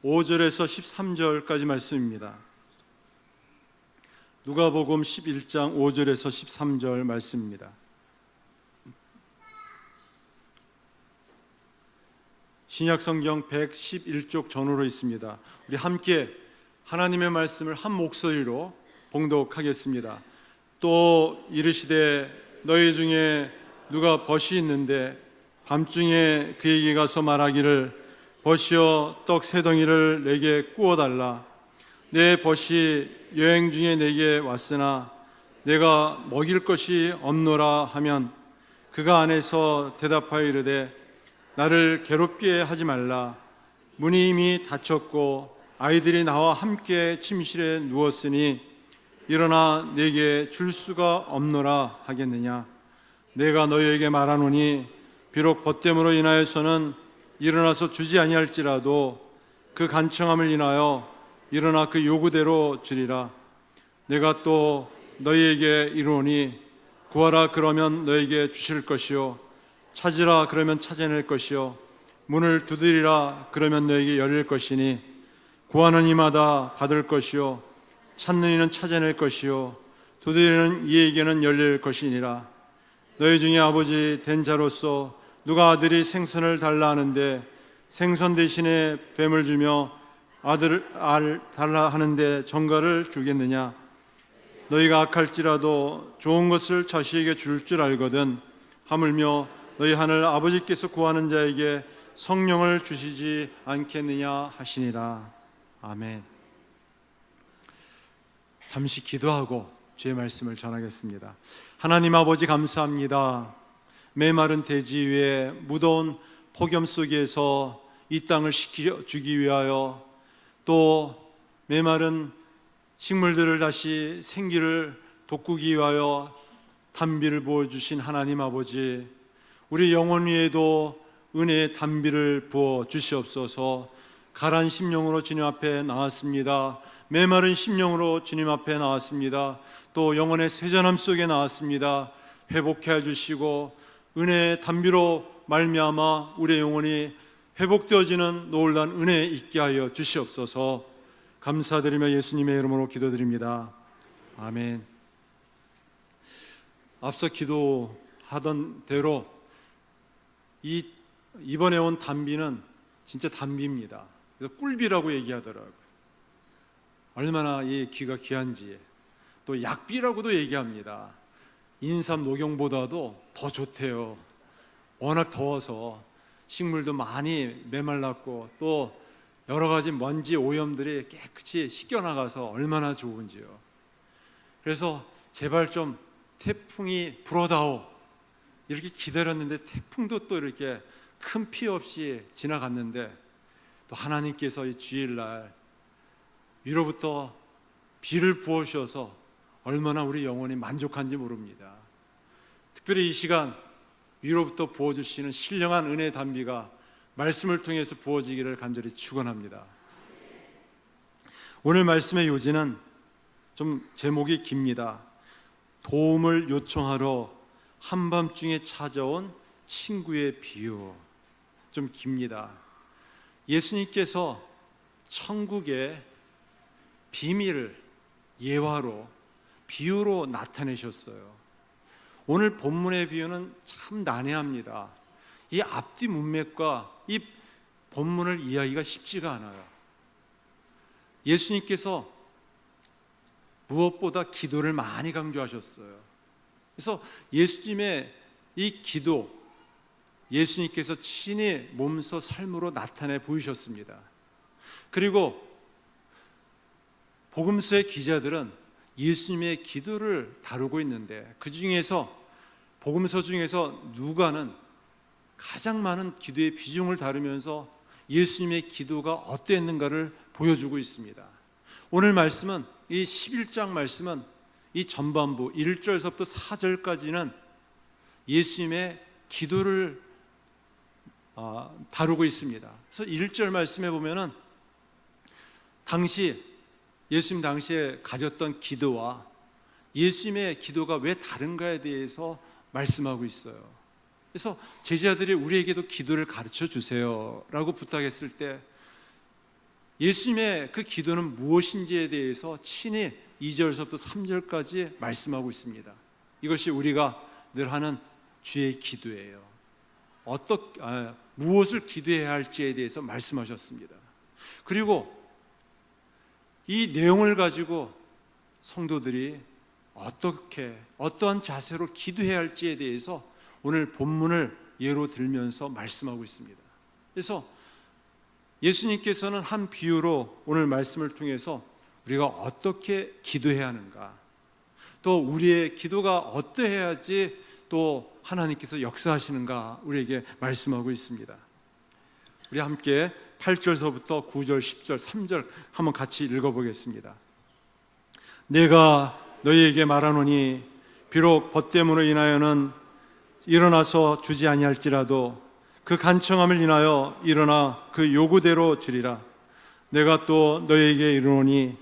5절에서 13절까지 말씀입니다. 누가복음 11장 5절에서 13절 말씀입니다. 신약성경 111쪽 전후로 있습니다. 우리 함께 하나님의 말씀을 한 목소리로 봉독하겠습니다. 또 이르시되 너희 중에 누가 벗이 있는데 밤중에 그에게 가서 말하기를 벗이여 떡 세 덩이를 내게 구워달라. 내 벗이 여행 중에 내게 왔으나 내가 먹일 것이 없노라 하면 그가 안에서 대답하여 이르되 나를 괴롭게 하지 말라. 문이 이미 닫혔고 아이들이 나와 함께 침실에 누웠으니 일어나 내게 줄 수가 없노라 하겠느냐. 내가 너희에게 말하노니 비록 벗됨으로 인하여서는 일어나서 주지 아니할지라도 그 간청함을 인하여 일어나 그 요구대로 주리라. 내가 또 너희에게 이르노니 구하라 그러면 너희에게 주실 것이요 찾으라 그러면 찾아낼 것이요 문을 두드리라 그러면 너희에게 열릴 것이니 구하는 이마다 받을 것이요 찾는 이는 찾아낼 것이요 두드리는 이에게는 열릴 것이니라. 너희 중에 아버지 된 자로서 누가 아들이 생선을 달라 하는데 생선 대신에 뱀을 주며 아들을 알 달라 하는데 정갈을 주겠느냐. 너희가 악할지라도 좋은 것을 자식에게 줄 줄 알거든 하물며 너희 하늘 아버지께서 구하는 자에게 성령을 주시지 않겠느냐 하시니라. 아멘. 잠시 기도하고 주의 말씀을 전하겠습니다. 하나님 아버지 감사합니다. 메마른 대지 위에 무더운 폭염 속에서 이 땅을 식혀주기 위하여 또 메마른 식물들을 다시 생기를 돋구기 위하여 단비를 부어주신 하나님 아버지, 우리 영혼 위에도 은혜의 단비를 부어 주시옵소서. 가란 심령으로 주님 앞에 나왔습니다. 메마른 심령으로 주님 앞에 나왔습니다. 또 영혼의 세전함 속에 나왔습니다. 회복해 주시고 은혜의 단비로 말미암아 우리의 영혼이 회복되어지는 놀라운 은혜 있게 하여 주시옵소서. 감사드리며 예수님의 이름으로 기도드립니다. 아멘. 앞서 기도하던 대로 이번에 온 단비는 진짜 단비입니다. 그래서 꿀비라고 얘기하더라고요. 얼마나 이 귀가 귀한지. 또 약비라고도 얘기합니다. 인삼 녹용보다도 더 좋대요. 워낙 더워서 식물도 많이 메말랐고 또 여러 가지 먼지 오염들이 깨끗이 씻겨나가서 얼마나 좋은지요. 그래서 제발 좀 태풍이 불어다오 이렇게 기다렸는데 태풍도 또 이렇게 큰 피해 없이 지나갔는데 또 하나님께서 이 주일날 위로부터 비를 부어주셔서 얼마나 우리 영혼이 만족한지 모릅니다. 특별히 이 시간 위로부터 부어주시는 신령한 은혜의 단비가 말씀을 통해서 부어지기를 간절히 축원합니다. 오늘 말씀의 요지는 좀 제목이 깁니다. 도움을 요청하러 한밤중에 찾아온 친구의 비유. 좀 깁니다. 예수님께서 천국의 비밀을 예화로 비유로 나타내셨어요. 오늘 본문의 비유는 참 난해합니다. 이 앞뒤 문맥과 이 본문을 이해하기가 쉽지가 않아요. 예수님께서 무엇보다 기도를 많이 강조하셨어요. 그래서 예수님의 이 기도, 예수님께서 친히 몸소 삶으로 나타내 보이셨습니다. 그리고 복음서의 기자들은 예수님의 기도를 다루고 있는데 그 중에서 복음서 중에서 누가는 가장 많은 기도의 비중을 다루면서 예수님의 기도가 어땠는가를 보여주고 있습니다. 오늘 말씀은 이 11장 말씀은 이 전반부 1절서부터 4절까지는 예수님의 기도를 다루고 있습니다. 그래서 1절 말씀에 보면은 예수님 당시에 가졌던 기도와 예수님의 기도가 왜 다른가에 대해서 말씀하고 있어요. 그래서 제자들이 우리에게도 기도를 가르쳐 주세요 라고 부탁했을 때 예수님의 그 기도는 무엇인지에 대해서 친히 2절서부터 3절까지 말씀하고 있습니다. 이것이 우리가 늘 하는 주의 기도예요. 무엇을 기도해야 할지에 대해서 말씀하셨습니다. 그리고 이 내용을 가지고 성도들이 어떠한 자세로 기도해야 할지에 대해서 오늘 본문을 예로 들면서 말씀하고 있습니다. 그래서 예수님께서는 한 비유로 오늘 말씀을 통해서 우리가 어떻게 기도해야 하는가, 또 우리의 기도가 어떠해야지 또 하나님께서 역사하시는가 우리에게 말씀하고 있습니다. 우리 함께 8절서부터 9절, 10절, 3절 한번 같이 읽어보겠습니다. 내가 너희에게 말하노니 비록 벗됨으로 인하여는 일어나서 주지 아니할지라도 그 간청함을 인하여 일어나 그 요구대로 주리라. 내가 또 너희에게 이르노니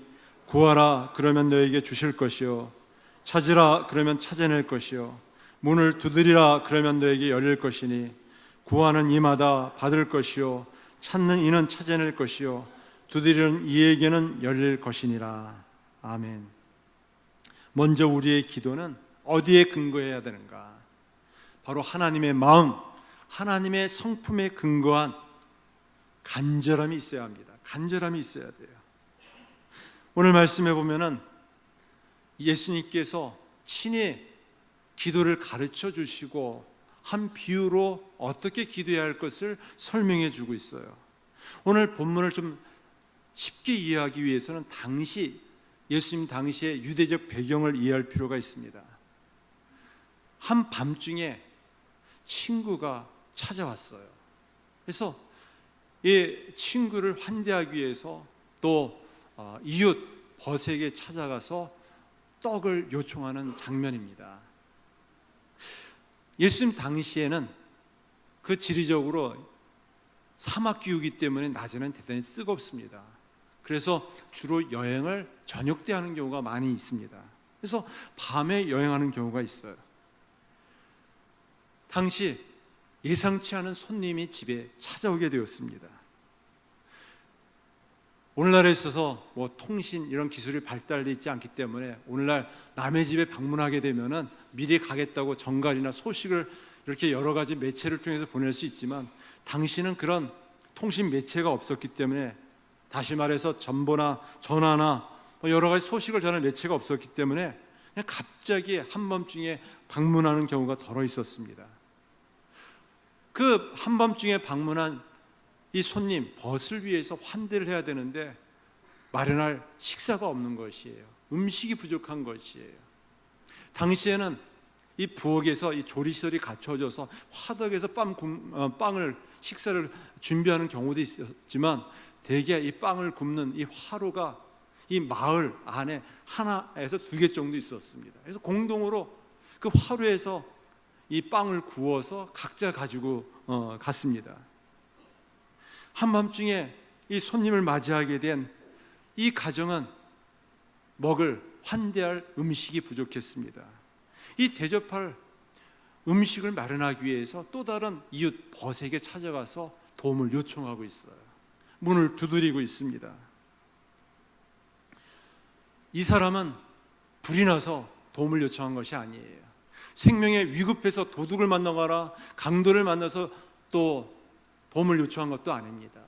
구하라 그러면 너희에게 주실 것이요 찾으라 그러면 찾아낼 것이요 문을 두드리라 그러면 너희에게 열릴 것이니 구하는 이마다 받을 것이요 찾는 이는 찾아낼 것이요 두드리는 이에게는 열릴 것이니라. 아멘. 먼저 우리의 기도는 어디에 근거해야 되는가? 바로 하나님의 마음, 하나님의 성품에 근거한 간절함이 있어야 합니다. 간절함이 있어야 돼요. 오늘 말씀해 보면은 예수님께서 친히 기도를 가르쳐 주시고 한 비유로 어떻게 기도해야 할 것을 설명해 주고 있어요. 오늘 본문을 좀 쉽게 이해하기 위해서는 예수님 당시의 유대적 배경을 이해할 필요가 있습니다. 한밤중에 친구가 찾아왔어요. 그래서 이 친구를 환대하기 위해서 또 이웃 벗에게 찾아가서 떡을 요청하는 장면입니다. 예수님 당시에는 그 지리적으로 사막 기후이기 때문에 낮에는 대단히 뜨겁습니다. 그래서 주로 여행을 저녁 때 하는 경우가 많이 있습니다. 그래서 밤에 여행하는 경우가 있어요. 당시 예상치 않은 손님이 집에 찾아오게 되었습니다. 오늘날에 있어서 통신 이런 기술이 발달되어 있지 않기 때문에 오늘날 남의 집에 방문하게 되면은 미리 가겠다고 전갈이나 소식을 이렇게 여러 가지 매체를 통해서 보낼 수 있지만 당시는 그런 통신 매체가 없었기 때문에, 다시 말해서 전보나 전화나 여러 가지 소식을 전할 매체가 없었기 때문에 그냥 갑자기 한밤중에 방문하는 경우가 덜어 있었습니다. 그 한밤중에 방문한 이 손님 벗을 위해서 환대를 해야 되는데 마련할 식사가 없는 것이에요. 음식이 부족한 것이에요. 당시에는 이 부엌에서 이 조리시설이 갖춰져서 화덕에서 빵을 식사를 준비하는 경우도 있었지만 대개 이 빵을 굽는 이 화로가 이 마을 안에 하나에서 2개 정도 있었습니다. 그래서 공동으로 그 화로에서 이 빵을 구워서 각자 가지고 갔습니다. 한밤중에 이 손님을 맞이하게 된 이 가정은 환대할 음식이 부족했습니다. 이 대접할 음식을 마련하기 위해서 또 다른 이웃 벗에게 찾아가서 도움을 요청하고 있어요. 문을 두드리고 있습니다. 이 사람은 불이 나서 도움을 요청한 것이 아니에요. 생명에 위급해서 도둑을 만나거나 강도를 만나서 또 도움을 요청한 것도 아닙니다.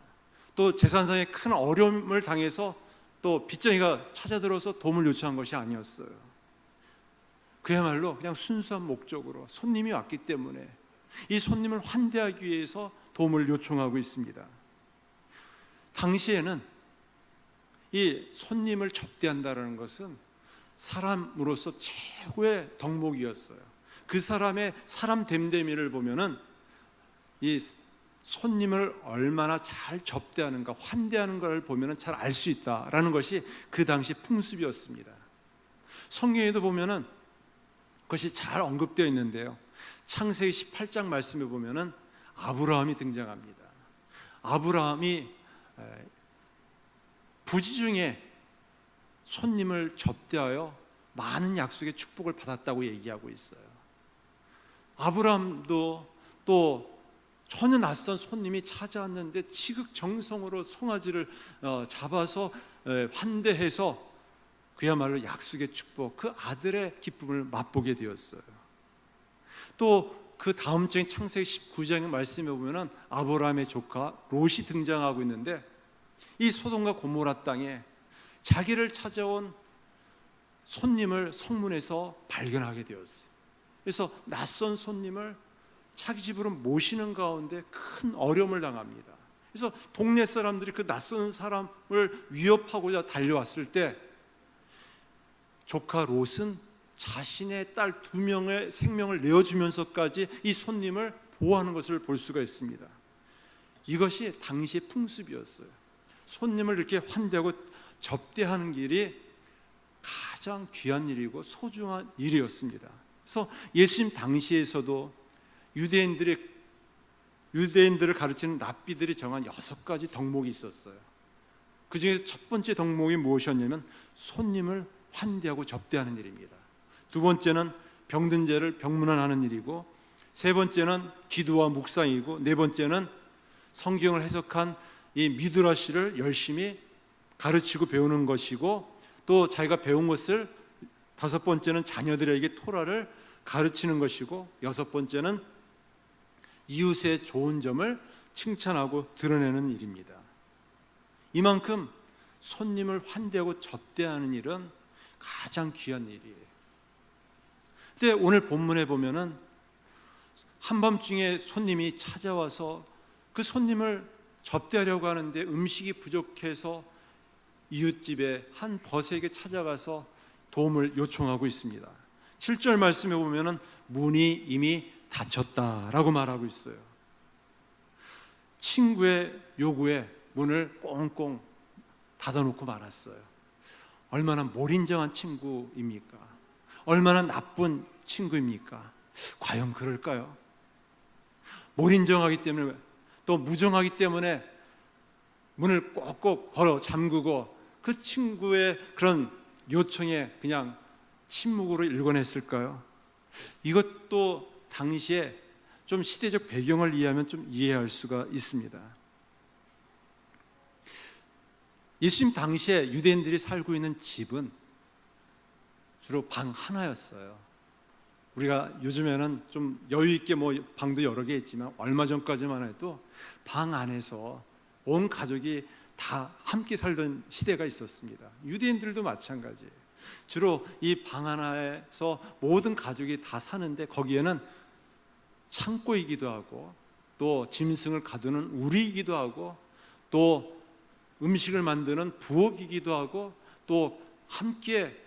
또 재산상의 큰 어려움을 당해서 또 빚쟁이가 찾아들어서 도움을 요청한 것이 아니었어요. 그야말로 그냥 순수한 목적으로 손님이 왔기 때문에 이 손님을 환대하기 위해서 도움을 요청하고 있습니다. 당시에는 이 손님을 접대한다는 것은 사람으로서 최고의 덕목이었어요. 그 사람의 사람 됨됨이를 보면은 이 손님을 얼마나 잘 접대하는가, 환대하는 걸 보면은 잘 알 수 있다라는 것이 그 당시 풍습이었습니다. 성경에도 보면은 그것이 잘 언급되어 있는데요. 창세기 18장 말씀에 보면은 아브라함이 등장합니다. 아브라함이 부지 중에 손님을 접대하여 많은 약속의 축복을 받았다고 얘기하고 있어요. 아브라함도 또 전혀 낯선 손님이 찾아왔는데 지극정성으로 송아지를 잡아서 환대해서 그야말로 약속의 축복, 그 아들의 기쁨을 맛보게 되었어요. 또 그 다음 장인 창세기 19장의 말씀에 보면은 아브라함의 조카 롯이 등장하고 있는데, 이 소돔과 고모라 땅에 자기를 찾아온 손님을 성문에서 발견하게 되었어요. 그래서 낯선 손님을 자기 집으로 모시는 가운데 큰 어려움을 당합니다. 그래서 동네 사람들이 그 낯선 사람을 위협하고자 달려왔을 때 조카 롯은 자신의 딸 2명의 생명을 내어주면서까지 이 손님을 보호하는 것을 볼 수가 있습니다. 이것이 당시의 풍습이었어요. 손님을 이렇게 환대하고 접대하는 일이 가장 귀한 일이고 소중한 일이었습니다. 그래서 예수님 당시에서도 유대인들을 가르치는 랍비들이 정한 6가지 덕목이 있었어요. 그 중에 첫 번째 덕목이 무엇이었냐면 손님을 환대하고 접대하는 일입니다. 두 번째는 병든 자를 병문안하는 일이고, 세 번째는 기도와 묵상이고, 네 번째는 성경을 해석한 이 미드라시를 열심히 가르치고 배우는 것이고, 또 자기가 배운 것을 다섯 번째는 자녀들에게 토라를 가르치는 것이고, 여섯 번째는 이웃의 좋은 점을 칭찬하고 드러내는 일입니다. 이만큼 손님을 환대하고 접대하는 일은 가장 귀한 일이에요. 근데 오늘 본문에 보면은 한밤중에 손님이 찾아와서 그 손님을 접대하려고 하는데 음식이 부족해서 이웃집에 한 벗에게 찾아가서 도움을 요청하고 있습니다. 7절 말씀에 보면은 문이 이미 닫혔다라고 말하고 있어요. 친구의 요구에 문을 꽁꽁 닫아놓고 말았어요. 얼마나 몰인정한 친구입니까? 얼마나 나쁜 친구입니까? 과연 그럴까요? 몰인정하기 때문에, 또 무정하기 때문에 문을 꼭꼭 걸어 잠그고 그 친구의 그런 요청에 그냥 침묵으로 일관했을까요? 이것도 당시에 좀 시대적 배경을 이해하면 좀 이해할 수가 있습니다. 예수님 당시에 유대인들이 살고 있는 집은 주로 방 하나였어요. 우리가 요즘에는 좀 여유 있게 방도 여러 개 있지만 얼마 전까지만 해도 방 안에서 온 가족이 다 함께 살던 시대가 있었습니다. 유대인들도 마찬가지예요. 주로 이 방 하나에서 모든 가족이 다 사는데, 거기에는 창고이기도 하고 또 짐승을 가두는 우리이기도 하고 또 음식을 만드는 부엌이기도 하고 또 함께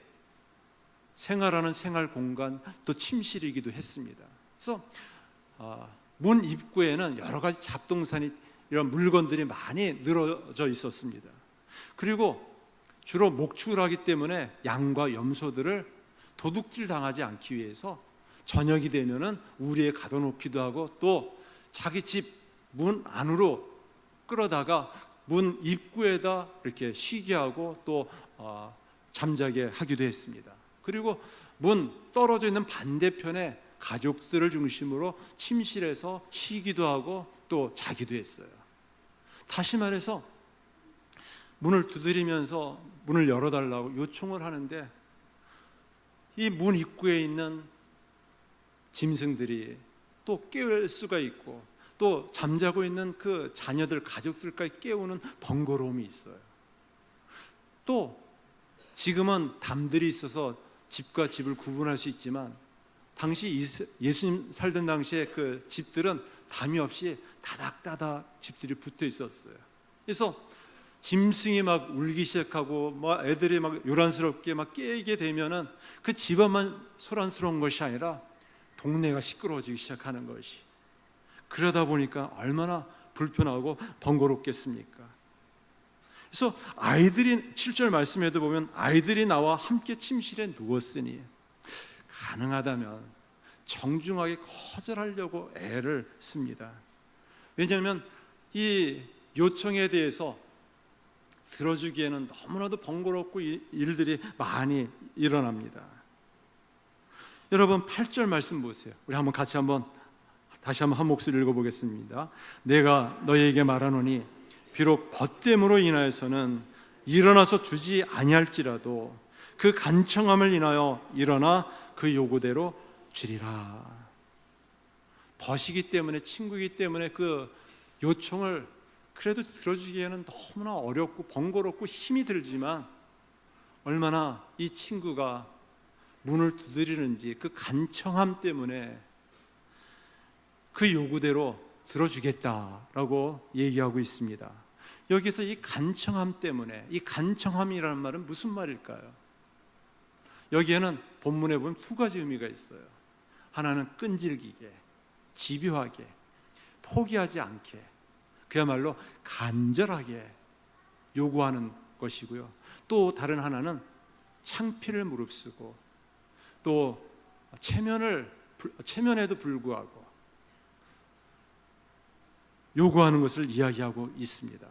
생활하는 생활 공간, 또 침실이기도 했습니다. 그래서 문 입구에는 여러 가지 잡동사니 이런 물건들이 많이 늘어져 있었습니다. 그리고 주로 목축을 하기 때문에 양과 염소들을 도둑질 당하지 않기 위해서 저녁이 되면은 우리에 가둬놓기도 하고, 또 자기 집 문 안으로 끌어다가 문 입구에다 이렇게 쉬게 하고 또 잠자게 하기도 했습니다. 그리고 문 떨어져 있는 반대편에 가족들을 중심으로 침실에서 쉬기도 하고 또 자기도 했어요. 다시 말해서 문을 두드리면서 문을 열어달라고 요청을 하는데, 이 문 입구에 있는 짐승들이 또 깨울 수가 있고, 또 잠자고 있는 그 자녀들, 가족들까지 깨우는 번거로움이 있어요. 또 지금은 담들이 있어서 집과 집을 구분할 수 있지만, 당시 예수님 살던 당시에 그 집들은 담이 없이 다닥다닥 집들이 붙어 있었어요. 그래서 짐승이 막 울기 시작하고 애들이 막 요란스럽게 막 깨게 되면은 그 집안만 소란스러운 것이 아니라 동네가 시끄러워지기 시작하는 것이, 그러다 보니까 얼마나 불편하고 번거롭겠습니까? 그래서 아이들이 7절 말씀에도 보면 아이들이 나와 함께 침실에 누웠으니 가능하다면 정중하게 거절하려고 애를 씁니다. 왜냐하면 이 요청에 대해서 들어주기에는 너무나도 번거롭고 일들이 많이 일어납니다. 여러분 8절 말씀 보세요. 우리 한번 같이 한번 다시 한번 한 목소리 읽어보겠습니다. 내가 너희에게 말하노니 비록 벗됨으로 인하여서는 일어나서 주지 아니할지라도 그 간청함을 인하여 일어나 그 요구대로 주리라. 벗이기 때문에, 친구이기 때문에 그 요청을 그래도 들어주기에는 너무나 어렵고 번거롭고 힘이 들지만 얼마나 이 친구가 문을 두드리는지 그 간청함 때문에 그 요구대로 들어주겠다라고 얘기하고 있습니다. 여기서 이 간청함 때문에, 이 간청함이라는 말은 무슨 말일까요? 여기에는 본문에 보면 두 가지 의미가 있어요. 하나는 끈질기게, 집요하게, 포기하지 않게, 그야말로 간절하게 요구하는 것이고요. 또 다른 하나는 창피를 무릅쓰고 또 체면에도 불구하고 요구하는 것을 이야기하고 있습니다.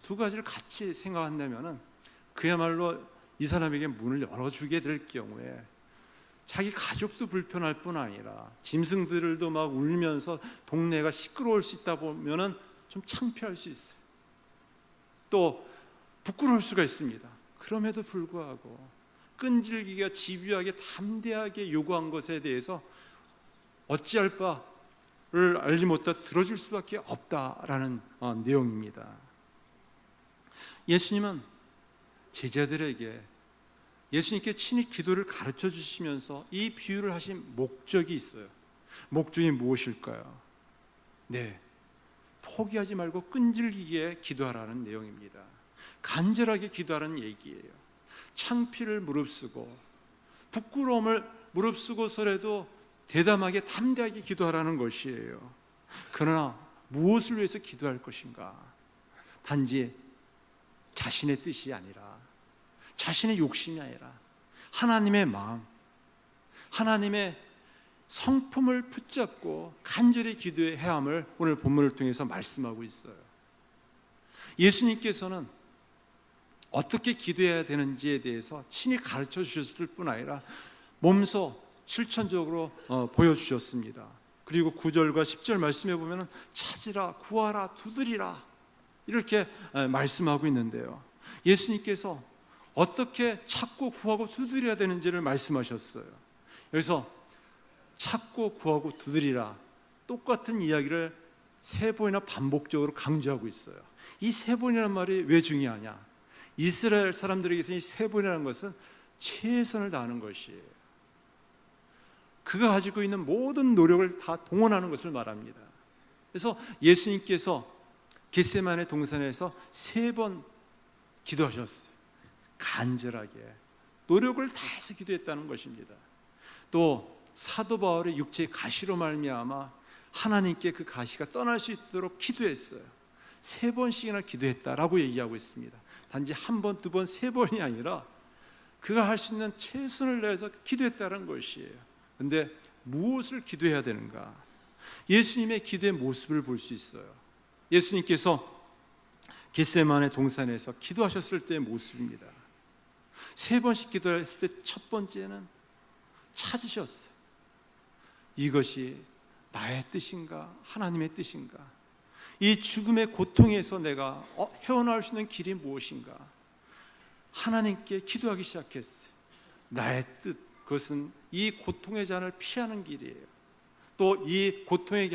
두 가지를 같이 생각한다면 그야말로 이 사람에게 문을 열어주게 될 경우에 자기 가족도 불편할 뿐 아니라 짐승들도 막 울면서 동네가 시끄러울 수 있다 보면은 좀 창피할 수 있어요. 또 부끄러울 수가 있습니다. 그럼에도 불구하고 끈질기게, 집요하게, 담대하게 요구한 것에 대해서 어찌할 바를 알지 못하 들어줄 수밖에 없다라는 내용입니다. 예수님은 제자들에게 예수님께 친히 기도를 가르쳐 주시면서 이 비유를 하신 목적이 있어요. 목적이 무엇일까요? 네, 포기하지 말고 끈질기게 기도하라는 내용입니다. 간절하게 기도하라는 얘기예요. 창피를 무릅쓰고 부끄러움을 무릅쓰고서라도 대담하게 담대하게 기도하라는 것이에요. 그러나 무엇을 위해서 기도할 것인가? 단지 자신의 뜻이 아니라, 자신의 욕심이 아니라 하나님의 마음, 하나님의 성품을 붙잡고 간절히 기도해야 함을 오늘 본문을 통해서 말씀하고 있어요. 예수님께서는 어떻게 기도해야 되는지에 대해서 친히 가르쳐 주셨을 뿐 아니라 몸소 실천적으로 보여주셨습니다. 그리고 9절과 10절 말씀해 보면 찾으라, 구하라, 두드리라 이렇게 말씀하고 있는데요. 예수님께서 어떻게 찾고 구하고 두드려야 되는지를 말씀하셨어요. 여기서 찾고 구하고 두드리라 똑같은 이야기를 세 번이나 반복적으로 강조하고 있어요. 이 세 번이라는 말이 왜 중요하냐? 이스라엘 사람들에게서 이 세 번이라는 것은 최선을 다하는 것이에요. 그가 가지고 있는 모든 노력을 다 동원하는 것을 말합니다. 그래서 예수님께서 겟세마네 동산에서 세 번 기도하셨어요. 간절하게 노력을 다해서 기도했다는 것입니다. 또 사도 바울의 육체의 가시로 말미암아 하나님께 그 가시가 떠날 수 있도록 기도했어요. 세 번씩이나 기도했다라고 얘기하고 있습니다. 단지 한 번, 두 번, 세 번이 아니라 그가 할 수 있는 최선을 다해서 기도했다는 것이에요. 그런데 무엇을 기도해야 되는가? 예수님의 기도의 모습을 볼 수 있어요. 예수님께서 겟세마네 동산에서 기도하셨을 때의 모습입니다. 세 번씩 기도했을 때 첫 번째는 찾으셨어요. 이것이 나의 뜻인가? 하나님의 뜻인가? 이 죽음의 고통에서 내가 헤어나올 수 있는 길이 무엇인가? 하나님께 기도하기 시작했어요. 나의 뜻, 그것은 이 고통의 잔을 피하는 길이에요. 또 이 고통의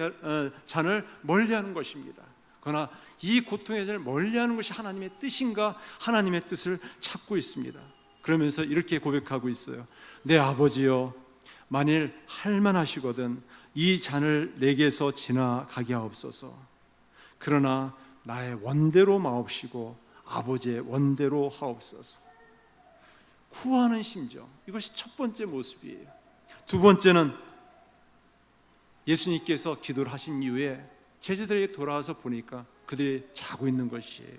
잔을 멀리하는 것입니다. 그러나 이 고통의 잔을 멀리하는 것이 하나님의 뜻인가? 하나님의 뜻을 찾고 있습니다. 그러면서 이렇게 고백하고 있어요. 내 아버지여, 만일 할만하시거든 이 잔을 내게서 지나가게 하옵소서. 그러나 나의 원대로 마옵시고 아버지의 원대로 하옵소서. 구하는 심정, 이것이 첫 번째 모습이에요. 두 번째는 예수님께서 기도를 하신 이후에 제자들에게 돌아와서 보니까 그들이 자고 있는 것이에요.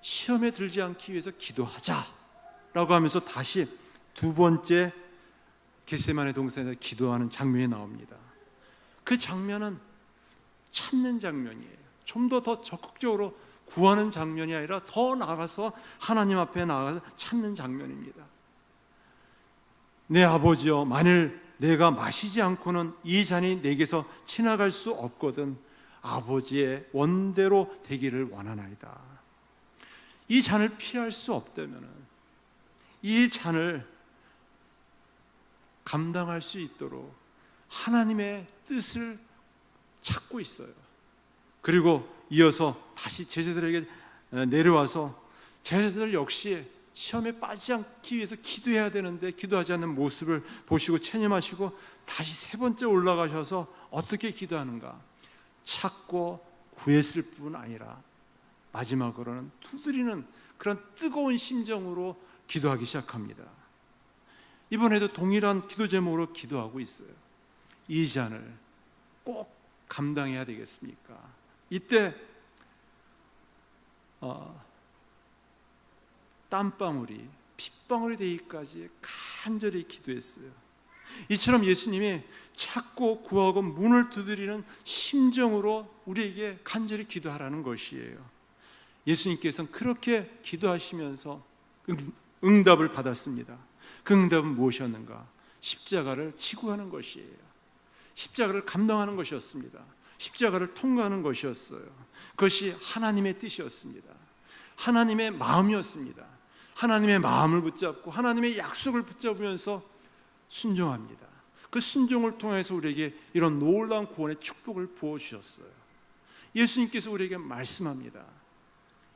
시험에 들지 않기 위해서 기도하자라고 하면서 다시 두 번째 겟세마네 동산에서 기도하는 장면이 나옵니다. 그 장면은 찾는 장면이에요. 좀 더 적극적으로 구하는 장면이 아니라 더 나가서 하나님 앞에 나가서 찾는 장면입니다. 내 아버지여, 만일 내가 마시지 않고는 이 잔이 내게서 지나갈 수 없거든 아버지의 원대로 되기를 원하나이다. 이 잔을 피할 수 없다면 이 잔을 감당할 수 있도록 하나님의 뜻을 찾고 있어요. 그리고 이어서 다시 제자들에게 내려와서 제자들 역시 시험에 빠지지 않기 위해서 기도해야 되는데 기도하지 않는 모습을 보시고 체념하시고 다시 세 번째 올라가셔서 어떻게 기도하는가? 찾고 구했을 뿐 아니라 마지막으로는 두드리는 그런 뜨거운 심정으로 기도하기 시작합니다. 이번에도 동일한 기도 제목으로 기도하고 있어요. 이 잔을 꼭 감당해야 되겠습니까? 이때 땀방울이 핏방울이 되기까지 간절히 기도했어요. 이처럼 예수님이 찾고 구하고 문을 두드리는 심정으로 우리에게 간절히 기도하라는 것이에요. 예수님께서는 그렇게 기도하시면서 응답을 받았습니다. 그 응답은 무엇이었는가? 십자가를 지고 하는 것이에요. 십자가를 감당하는 것이었습니다. 십자가를 통과하는 것이었어요. 그것이 하나님의 뜻이었습니다. 하나님의 마음이었습니다. 하나님의 마음을 붙잡고 하나님의 약속을 붙잡으면서 순종합니다. 그 순종을 통해서 우리에게 이런 놀라운 구원의 축복을 부어주셨어요. 예수님께서 우리에게 말씀합니다.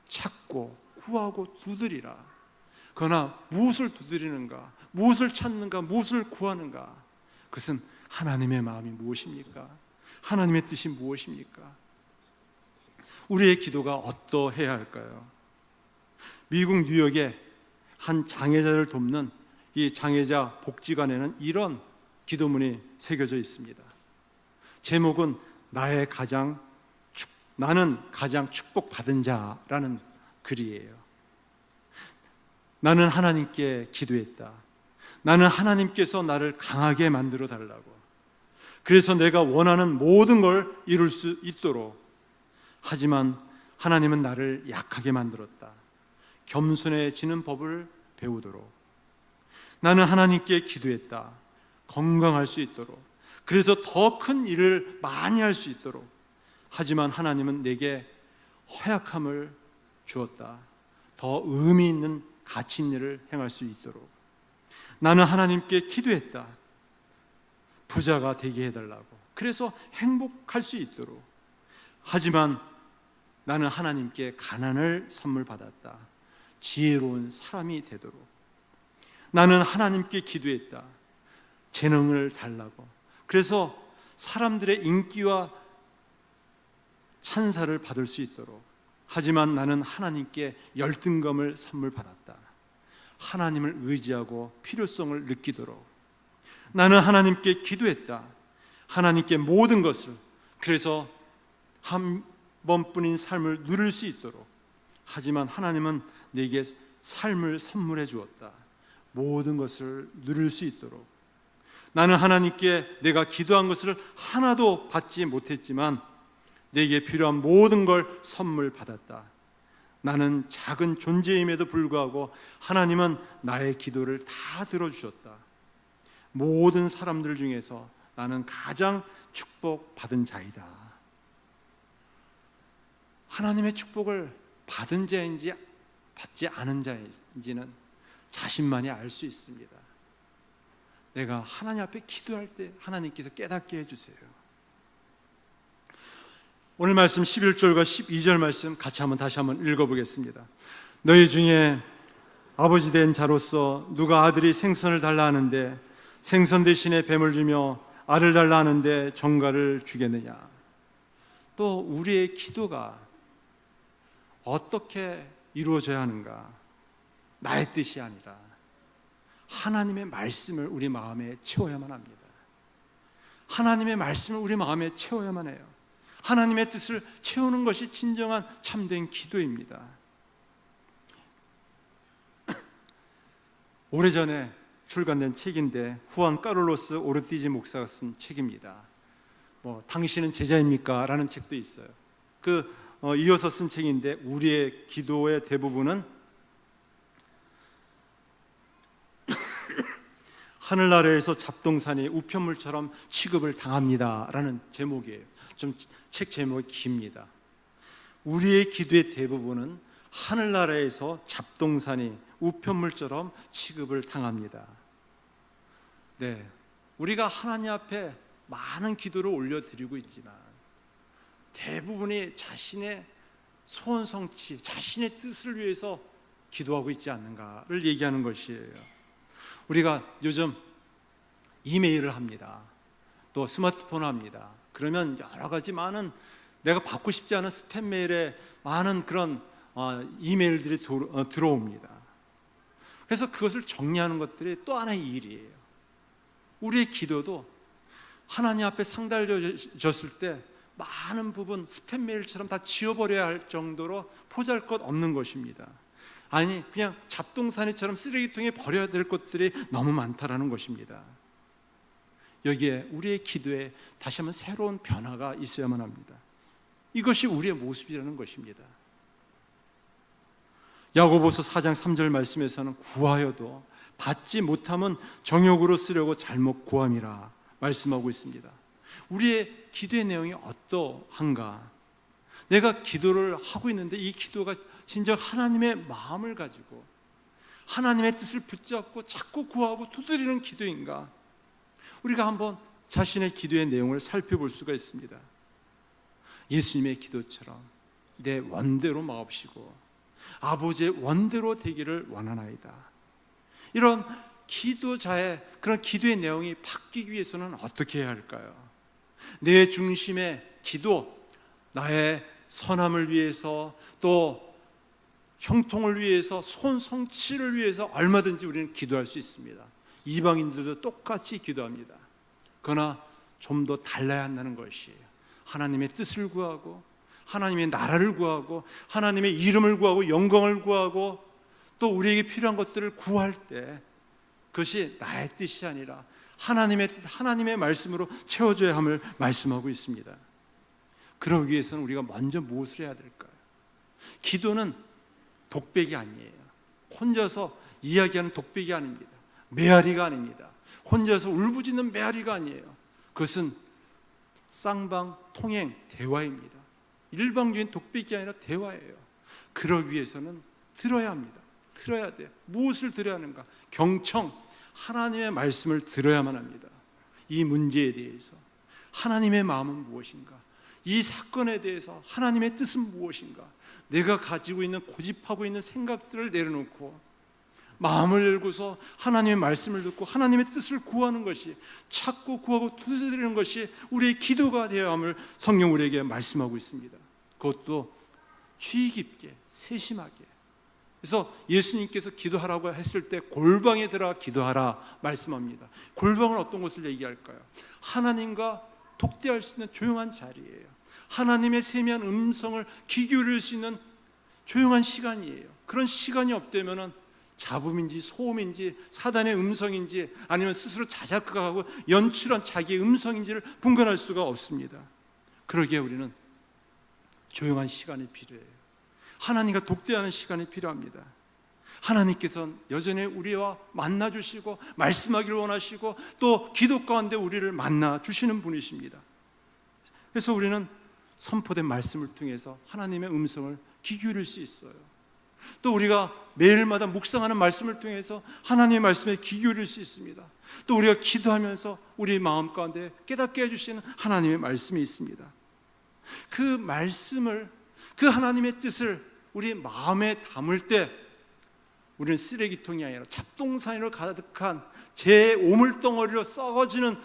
찾고 구하고 두드리라. 그러나 무엇을 두드리는가? 무엇을 찾는가? 무엇을 구하는가? 그것은 하나님의 마음이 무엇입니까? 하나님의 뜻이 무엇입니까? 우리의 기도가 어떠해야 할까요? 미국 뉴욕의 한 장애자를 돕는 이 장애자 복지관에는 이런 기도문이 새겨져 있습니다. 제목은 나는 가장 축복받은 자라는 글이에요. 나는 하나님께 기도했다. 나는 하나님께서 나를 강하게 만들어 달라고. 그래서 내가 원하는 모든 걸 이룰 수 있도록. 하지만 하나님은 나를 약하게 만들었다. 겸손해지는 법을 배우도록. 나는 하나님께 기도했다. 건강할 수 있도록. 그래서 더 큰 일을 많이 할 수 있도록. 하지만 하나님은 내게 허약함을 주었다. 더 의미 있는 가치 있는 일을 행할 수 있도록. 나는 하나님께 기도했다. 부자가 되게 해달라고. 그래서 행복할 수 있도록. 하지만 나는 하나님께 가난을 선물 받았다. 지혜로운 사람이 되도록. 나는 하나님께 기도했다. 재능을 달라고. 그래서 사람들의 인기와 찬사를 받을 수 있도록. 하지만 나는 하나님께 열등감을 선물 받았다. 하나님을 의지하고 필요성을 느끼도록. 나는 하나님께 기도했다. 하나님께 모든 것을, 그래서 한 번뿐인 삶을 누릴 수 있도록. 하지만 하나님은 내게 삶을 선물해 주었다. 모든 것을 누릴 수 있도록. 나는 하나님께 내가 기도한 것을 하나도 받지 못했지만 내게 필요한 모든 걸 선물 받았다. 나는 작은 존재임에도 불구하고 하나님은 나의 기도를 다 들어주셨다. 모든 사람들 중에서 나는 가장 축복받은 자이다. 하나님의 축복을 받은 자인지 받지 않은 자인지는 자신만이 알 수 있습니다. 내가 하나님 앞에 기도할 때 하나님께서 깨닫게 해주세요. 오늘 말씀 11절과 12절 말씀 같이 다시 한번 읽어보겠습니다. 너희 중에 아버지 된 자로서 누가 아들이 생선을 달라 하는데 생선 대신에 뱀을 주며 알을 달라 하는데 정갈을 주겠느냐. 또 우리의 기도가 어떻게 이루어져야 하는가? 나의 뜻이 아니라 하나님의 말씀을 우리 마음에 채워야만 합니다. 하나님의 말씀을 우리 마음에 채워야만 해요. 하나님의 뜻을 채우는 것이 진정한 참된 기도입니다. 오래전에 출간된 책인데 후안 카를로스 오르티지 목사가 쓴 책입니다. 당신은 제자입니까? 라는 책도 있어요. 이어서 쓴 책인데 우리의 기도의 대부분은 하늘나라에서 잡동사니 우편물처럼 취급을 당합니다 라는 제목이에요. 좀 책 제목이 깁니다. 우리의 기도의 대부분은 하늘나라에서 잡동사니 우편물처럼 취급을 당합니다. 네, 우리가 하나님 앞에 많은 기도를 올려드리고 있지만 대부분이 자신의 소원 성취, 자신의 뜻을 위해서 기도하고 있지 않는가를 얘기하는 것이에요. 우리가 요즘 이메일을 합니다. 또 스마트폰을 합니다. 그러면 여러 가지 많은 내가 받고 싶지 않은 스팸 메일에 많은 그런 이메일들이 들어옵니다. 그래서 그것을 정리하는 것들이 또 하나의 일이에요. 우리의 기도도 하나님 앞에 상달려졌을 때 많은 부분 스팸 메일처럼 다 지워버려야 할 정도로 보잘것없는 것입니다. 아니 그냥 잡동사니처럼 쓰레기통에 버려야 될 것들이 너무 많다라는 것입니다. 여기에 우리의 기도에 다시 한번 새로운 변화가 있어야만 합니다. 이것이 우리의 모습이라는 것입니다. 야고보서 4장 3절 말씀에서는 구하여도 받지 못하면 정욕으로 쓰려고 잘못 구함이라 말씀하고 있습니다. 우리의 기도의 내용이 어떠한가? 내가 기도를 하고 있는데 이 기도가 진정 하나님의 마음을 가지고 하나님의 뜻을 붙잡고 자꾸 구하고 두드리는 기도인가? 우리가 한번 자신의 기도의 내용을 살펴볼 수가 있습니다. 예수님의 기도처럼 내 원대로 마옵시고 아버지의 원대로 되기를 원하나이다. 이런 기도자의 그런 기도의 내용이 바뀌기 위해서는 어떻게 해야 할까요? 내 중심의 기도, 나의 선함을 위해서 또 형통을 위해서 소원 성취를 위해서 얼마든지 우리는 기도할 수 있습니다. 이방인들도 똑같이 기도합니다. 그러나 좀 더 달라야 한다는 것이에요. 하나님의 뜻을 구하고 하나님의 나라를 구하고 하나님의 이름을 구하고 영광을 구하고 또 우리에게 필요한 것들을 구할 때 그것이 나의 뜻이 아니라 하나님의 뜻, 하나님의 말씀으로 채워져야 함을 말씀하고 있습니다. 그러기 위해서는 우리가 먼저 무엇을 해야 될까요? 기도는 독백이 아니에요. 혼자서 이야기하는 독백이 아닙니다. 메아리가 아닙니다. 혼자서 울부짖는 메아리가 아니에요. 그것은 쌍방 통행 대화입니다. 일방적인 독백이 아니라 대화예요. 그러기 위해서는 들어야 합니다. 들어야 돼요. 무엇을 들어야 하는가? 경청, 하나님의 말씀을 들어야만 합니다. 이 문제에 대해서 하나님의 마음은 무엇인가? 이 사건에 대해서 하나님의 뜻은 무엇인가? 내가 가지고 있는 고집하고 있는 생각들을 내려놓고 마음을 열고서 하나님의 말씀을 듣고 하나님의 뜻을 구하는 것이, 찾고 구하고 두드리는 것이 우리의 기도가 되어야 함을 성경 우리에게 말씀하고 있습니다. 그것도 주의 깊게 세심하게. 그래서 예수님께서 기도하라고 했을 때 골방에 들어가 기도하라 말씀합니다. 골방은 어떤 곳을 얘기할까요? 하나님과 독대할 수 있는 조용한 자리예요. 하나님의 세미한 음성을 귀 기울일 수 있는 조용한 시간이에요. 그런 시간이 없다면 잡음인지 소음인지 사단의 음성인지 아니면 스스로 자작극하고 연출한 자기의 음성인지를 분간할 수가 없습니다. 그러기에 우리는 조용한 시간이 필요해요. 하나님과 독대하는 시간이 필요합니다. 하나님께서는 여전히 우리와 만나주시고 말씀하기를 원하시고 또 기도 가운데 우리를 만나주시는 분이십니다. 그래서 우리는 선포된 말씀을 통해서 하나님의 음성을 귀 기울일 수 있어요. 또 우리가 매일마다 묵상하는 말씀을 통해서 하나님의 말씀에 귀 기울일 수 있습니다. 또 우리가 기도하면서 우리 마음 가운데 깨닫게 해주시는 하나님의 말씀이 있습니다. 그 말씀을, 그 하나님의 뜻을 우리 마음에 담을 때 우리는 쓰레기통이 아니라 잡동사니로 가득한 제 오물덩어리로 썩어지는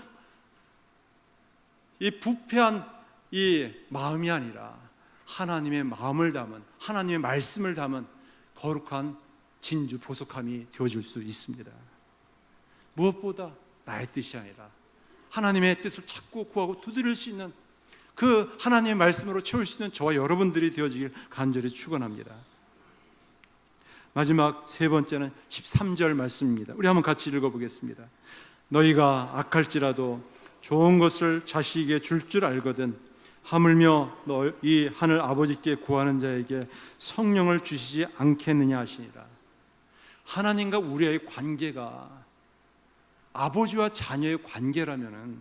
이 부패한 이 마음이 아니라 하나님의 마음을 담은, 하나님의 말씀을 담은 거룩한 진주 보석함이 되어질 수 있습니다. 무엇보다 나의 뜻이 아니라 하나님의 뜻을 찾고 구하고 두드릴 수 있는 그 하나님의 말씀으로 채울 수 있는 저와 여러분들이 되어지길 간절히 축원합니다. 마지막 세 번째는 13절 말씀입니다. 우리 한번 같이 읽어보겠습니다. 너희가 악할지라도 좋은 것을 자식에게 줄 알거든 하물며 너희 하늘 아버지께 구하는 자에게 성령을 주시지 않겠느냐 하시니라. 하나님과 우리의 관계가 아버지와 자녀의 관계라면은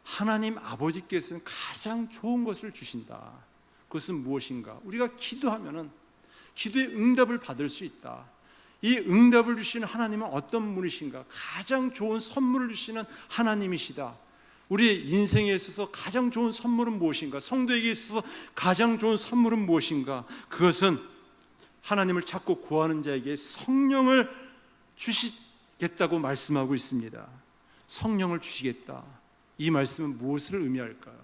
하나님 아버지께서는 가장 좋은 것을 주신다. 그것은 무엇인가? 우리가 기도하면은 기도의 응답을 받을 수 있다. 이 응답을 주시는 하나님은 어떤 분이신가? 가장 좋은 선물을 주시는 하나님이시다. 우리의 인생에 있어서 가장 좋은 선물은 무엇인가? 성도에게 있어서 가장 좋은 선물은 무엇인가? 그것은 하나님을 찾고 구하는 자에게 성령을 주시겠다고 말씀하고 있습니다. 성령을 주시겠다. 이 말씀은 무엇을 의미할까요?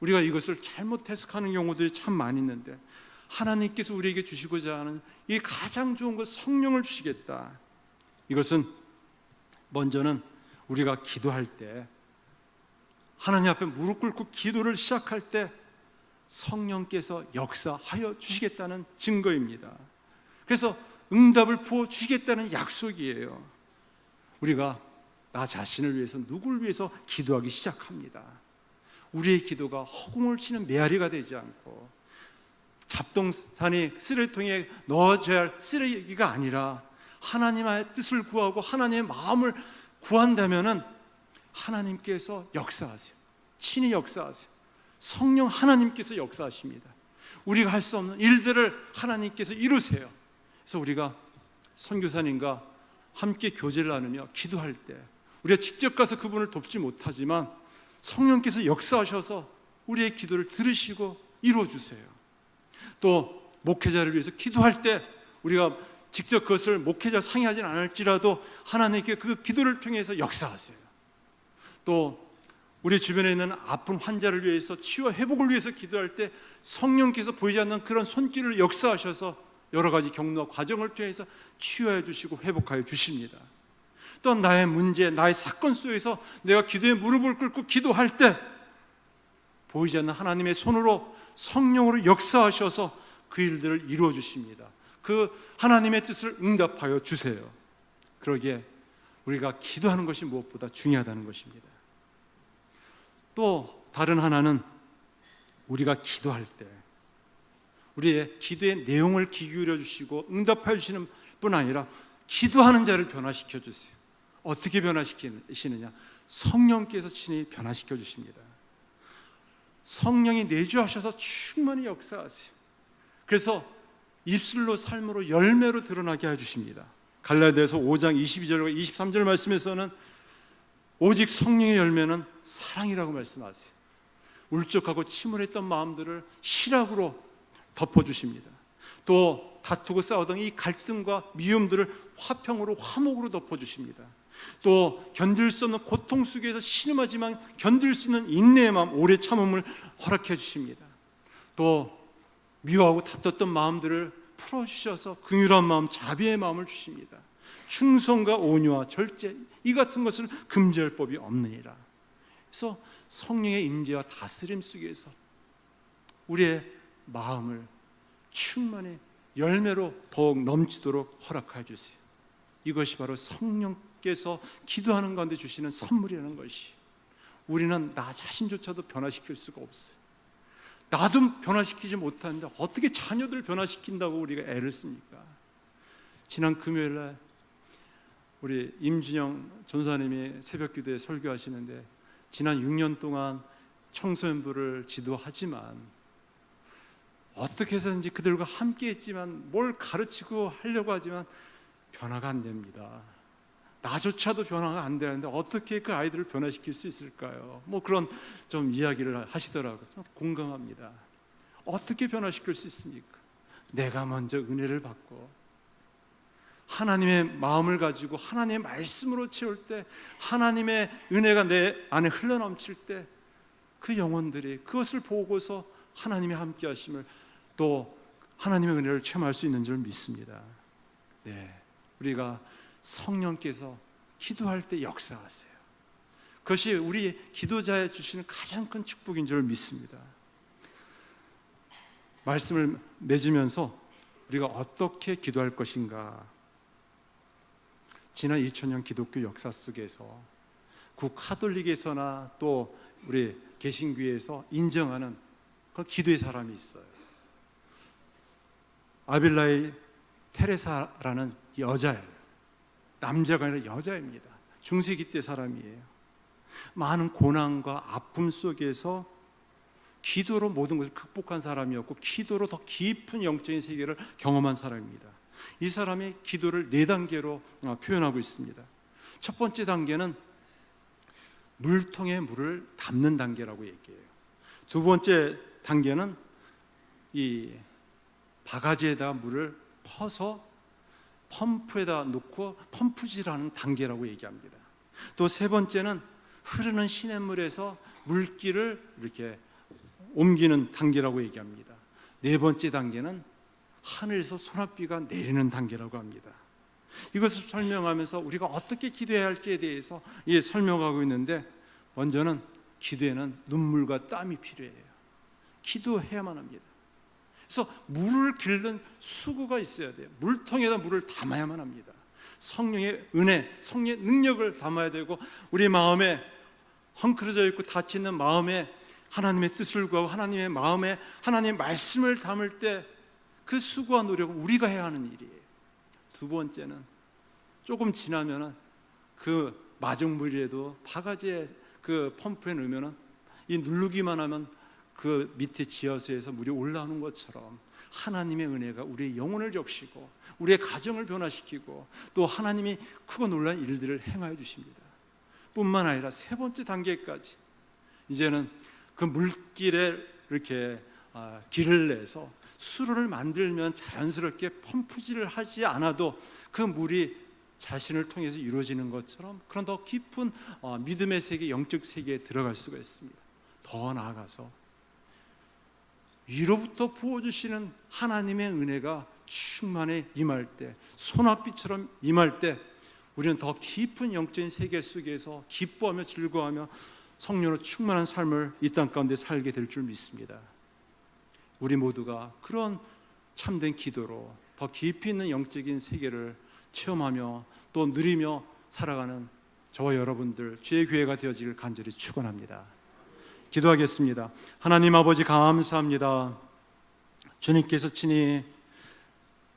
우리가 이것을 잘못 해석하는 경우들이 참 많이 있는데, 하나님께서 우리에게 주시고자 하는 이 가장 좋은 것, 성령을 주시겠다. 이것은 먼저는 우리가 기도할 때, 하나님 앞에 무릎 꿇고 기도를 시작할 때 성령께서 역사하여 주시겠다는 증거입니다. 그래서 응답을 부어 주시겠다는 약속이에요. 우리가 나 자신을 위해서, 누구를 위해서 기도하기 시작합니다. 우리의 기도가 허공을 치는 메아리가 되지 않고 잡동사니 쓰레기통에 넣어져야 할 쓰레기가 아니라 하나님의 뜻을 구하고 하나님의 마음을 구한다면은 하나님께서 역사하세요. 친히 역사하세요. 성령 하나님께서 역사하십니다. 우리가 할 수 없는 일들을 하나님께서 이루세요. 그래서 우리가 선교사님과 함께 교제를 나누며 기도할 때 우리가 직접 가서 그분을 돕지 못하지만 성령께서 역사하셔서 우리의 기도를 들으시고 이루어주세요. 또 목회자를 위해서 기도할 때 우리가 직접 그것을 목회자 상의하진 않을지라도 하나님께 그 기도를 통해서 역사하세요. 또 우리 주변에 있는 아픈 환자를 위해서, 치유와 회복을 위해서 기도할 때 성령께서 보이지 않는 그런 손길을 역사하셔서 여러 가지 경로와 과정을 통해서 치유해 주시고 회복하여 주십니다. 또 나의 문제, 나의 사건 속에서 내가 기도에 무릎을 꿇고 기도할 때 보이지 않는 하나님의 손으로 성령으로 역사하셔서 그 일들을 이루어 주십니다. 그 하나님의 뜻을 응답하여 주세요. 그러기에 우리가 기도하는 것이 무엇보다 중요하다는 것입니다. 또 다른 하나는 우리가 기도할 때 우리의 기도의 내용을 귀 기울여 주시고 응답하여 주시는 뿐 아니라 기도하는 자를 변화시켜 주세요. 어떻게 변화시키시느냐? 성령께서 친히 변화시켜 주십니다. 성령이 내주하셔서 충만히 역사하세요. 그래서 입술로 삶으로 열매로 드러나게 해주십니다. 갈라디아서 5장 22절과 23절 말씀에서는 오직 성령의 열매는 사랑이라고 말씀하세요. 울적하고 침울했던 마음들을 희락으로 덮어주십니다. 또 다투고 싸우던 이 갈등과 미움들을 화평으로, 화목으로 덮어주십니다. 또 견딜 수 없는 고통 속에서 신음하지만 견딜 수 있는 인내의 마음, 오래 참음을 허락해 주십니다. 또 미워하고 다퉜던 마음들을 풀어주셔서 긍휼한 마음, 자비의 마음을 주십니다. 충성과 온유와 절제, 이 같은 것을 금지할 법이 없느니라. 그래서 성령의 임재와 다스림 속에서 우리의 마음을 충만히 열매로 더욱 넘치도록 허락해 주세요. 이것이 바로 성령께서 기도하는 가운데 주시는 선물이라는 것이, 우리는 나 자신조차도 변화시킬 수가 없어요. 나도 변화시키지 못하는데 어떻게 자녀들 변화시킨다고 우리가 애를 씁니까? 지난 금요일날 우리 임진영 전사님이 새벽기도에 설교하시는데, 지난 6년 동안 청소년부를 지도하지만 어떻게 해서든지 그들과 함께 했지만 뭘 가르치고 하려고 하지만 변화가 안 됩니다. 나조차도 변화가 안 되는데 어떻게 그 아이들을 변화시킬 수 있을까요? 뭐 그런 좀 이야기를 하시더라고요. 좀 공감합니다. 어떻게 변화시킬 수 있습니까? 내가 먼저 은혜를 받고 하나님의 마음을 가지고 하나님의 말씀으로 채울 때, 하나님의 은혜가 내 안에 흘러넘칠 때 그 영혼들이 그것을 보고서 하나님의 함께 하심을, 또 하나님의 은혜를 체험할 수 있는 줄 믿습니다. 네, 우리가 성령께서 기도할 때 역사하세요. 그것이 우리 기도자에 주시는 가장 큰 축복인 줄 믿습니다. 말씀을 맺으면서 우리가 어떻게 기도할 것인가, 지난 2000년 기독교 역사 속에서 국카톨릭에서나 또 우리 개신교에서 인정하는 그 기도의 사람이 있어요. 아빌라의 테레사라는 여자예요. 남자가 아니라 여자입니다. 중세기 때 사람이에요. 많은 고난과 아픔 속에서 기도로 모든 것을 극복한 사람이었고, 기도로 더 깊은 영적인 세계를 경험한 사람입니다. 이 사람이 기도를 4단계로 표현하고 있습니다. 첫 번째 단계는 물통에 물을 담는 단계라고 얘기해요. 두 번째 단계는 이 바가지에다 물을 퍼서 펌프에다 놓고 펌프질하는 단계라고 얘기합니다. 또 세 번째는 흐르는 시냇물에서 물기를 이렇게 옮기는 단계라고 얘기합니다. 네 번째 단계는 하늘에서 소낙비가 내리는 단계라고 합니다. 이것을 설명하면서 우리가 어떻게 기도해야 할지에 대해서 설명하고 있는데, 먼저는 기도에는 눈물과 땀이 필요해요. 기도해야만 합니다. 그래서 물을 길는 수구가 있어야 돼요. 물통에다 물을 담아야만 합니다. 성령의 은혜, 성령의 능력을 담아야 되고, 우리 마음에 헝클어져 있고 닫히는 마음에 하나님의 뜻을 구하고 하나님의 마음에 하나님의 말씀을 담을 때 그 수고와 노력은 우리가 해야 하는 일이에요. 두 번째는 조금 지나면은 그 마중물이라도 바가지에 그 펌프에 넣으면은 이 누르기만 하면 그 밑에 지하수에서 물이 올라오는 것처럼 하나님의 은혜가 우리의 영혼을 적시고 우리의 가정을 변화시키고 또 하나님이 크고 놀라운 일들을 행하여 주십니다. 뿐만 아니라 세 번째 단계까지, 이제는 그 물길에 이렇게 길을 내서 수로를 만들면 자연스럽게 펌프질을 하지 않아도 그 물이 자신을 통해서 이루어지는 것처럼 그런 더 깊은 믿음의 세계, 영적 세계에 들어갈 수가 있습니다. 더 나아가서 위로부터 부어주시는 하나님의 은혜가 충만히 임할 때, 소낙비처럼 임할 때 우리는 더 깊은 영적인 세계 속에서 기뻐하며 즐거워하며 성령으로 충만한 삶을 이 땅 가운데 살게 될 줄 믿습니다. 우리 모두가 그런 참된 기도로 더 깊이 있는 영적인 세계를 체험하며 또 누리며 살아가는 저와 여러분들 주의 교회가 되어지길 간절히 축원합니다. 기도하겠습니다. 하나님 아버지, 감사합니다. 주님께서 친히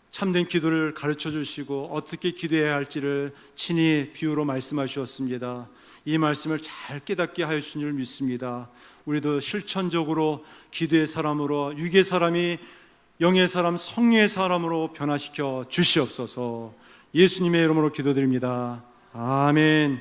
참된 기도를 가르쳐 주시고 어떻게 기도해야 할지를 친히 비유로 말씀하셨습니다. 이 말씀을 잘 깨닫게 하여 주신 줄 믿습니다. 우리도 실천적으로 기도의 사람으로, 육의 사람이 영의 사람, 성령의 사람으로 변화시켜 주시옵소서. 예수님의 이름으로 기도드립니다. 아멘.